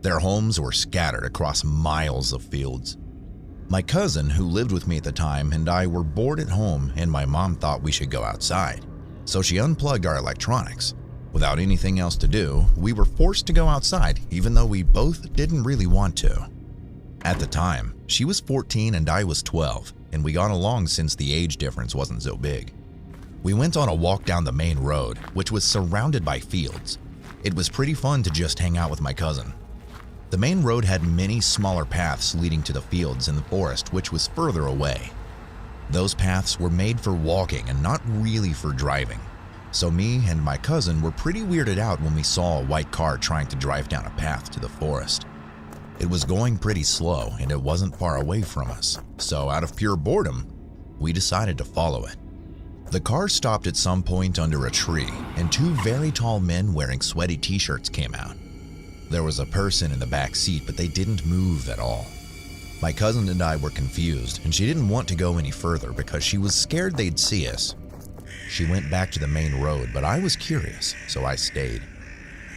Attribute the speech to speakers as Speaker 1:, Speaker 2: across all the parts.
Speaker 1: Their homes were scattered across miles of fields. My cousin, who lived with me at the time, and I were bored at home, and my mom thought we should go outside. So she unplugged our electronics. Without anything else to do, we were forced to go outside, even though we both didn't really want to. At the time, she was 14 and I was 12, and we got along since the age difference wasn't so big. We went on a walk down the main road, which was surrounded by fields. It was pretty fun to just hang out with my cousin. The main road had many smaller paths leading to the fields and the forest, which was further away. Those paths were made for walking and not really for driving. So me and my cousin were pretty weirded out when we saw a white car trying to drive down a path to the forest. It was going pretty slow and it wasn't far away from us, so out of pure boredom, we decided to follow it. The car stopped at some point under a tree, and two very tall men wearing sweaty t-shirts came out. There was a person in the back seat, but they didn't move at all. My cousin and I were confused, and she didn't want to go any further because she was scared they'd see us. She went back to the main road, but I was curious, so I stayed.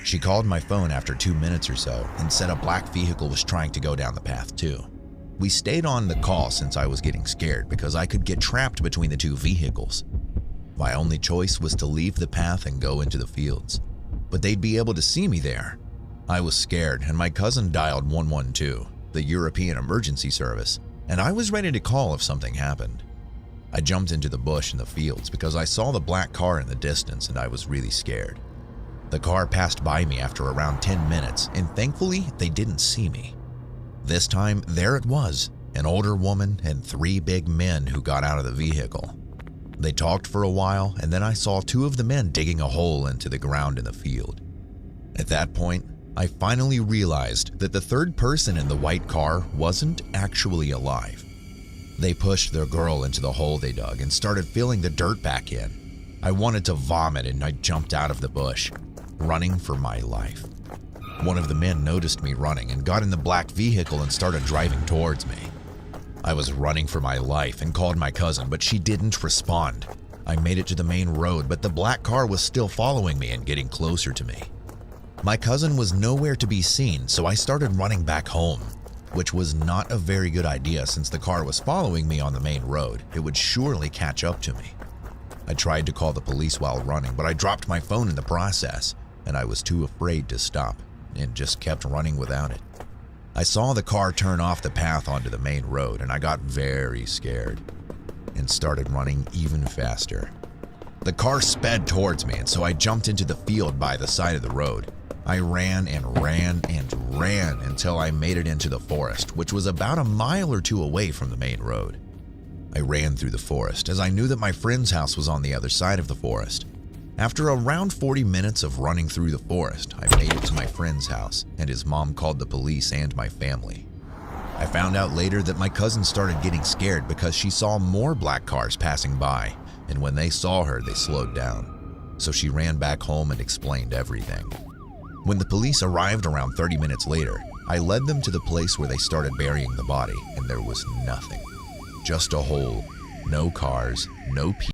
Speaker 1: She called my phone after 2 minutes or so and said a black vehicle was trying to go down the path too. We stayed on the call since I was getting scared because I could get trapped between the two vehicles. My only choice was to leave the path and go into the fields, but they'd be able to see me there. I was scared and my cousin dialed 112, the European emergency service, and I was ready to call if something happened. I jumped into the bush in the fields because I saw the black car in the distance and I was really scared. The car passed by me after around 10 minutes and thankfully they didn't see me. This time there it was, an older woman and 3 big men who got out of the vehicle. They talked for a while and then I saw 2 of the men digging a hole into the ground in the field. At that point, I finally realized that the third person in the white car wasn't actually alive. They pushed their girl into the hole they dug and started filling the dirt back in. I wanted to vomit and I jumped out of the bush, running for my life. One of the men noticed me running and got in the black vehicle and started driving towards me. I was running for my life and called my cousin, but she didn't respond. I made it to the main road, but the black car was still following me and getting closer to me. My cousin was nowhere to be seen, so I started running back home, which was not a very good idea since the car was following me on the main road. It would surely catch up to me. I tried to call the police while running, but I dropped my phone in the process, and I was too afraid to stop and just kept running without it. I saw the car turn off the path onto the main road and I got very scared and started running even faster. The car sped towards me and so I jumped into the field by the side of the road. I ran and ran and ran until I made it into the forest, which was about a mile or 2 away from the main road. I ran through the forest as I knew that my friend's house was on the other side of the forest. After around 40 minutes of running through the forest, I made it to my friend's house and his mom called the police and my family. I found out later that my cousin started getting scared because she saw more black cars passing by, and when they saw her, they slowed down. So she ran back home and explained everything. When the police arrived around 30 minutes later, I led them to the place where they started burying the body, and there was nothing. Just a hole, no cars, no people.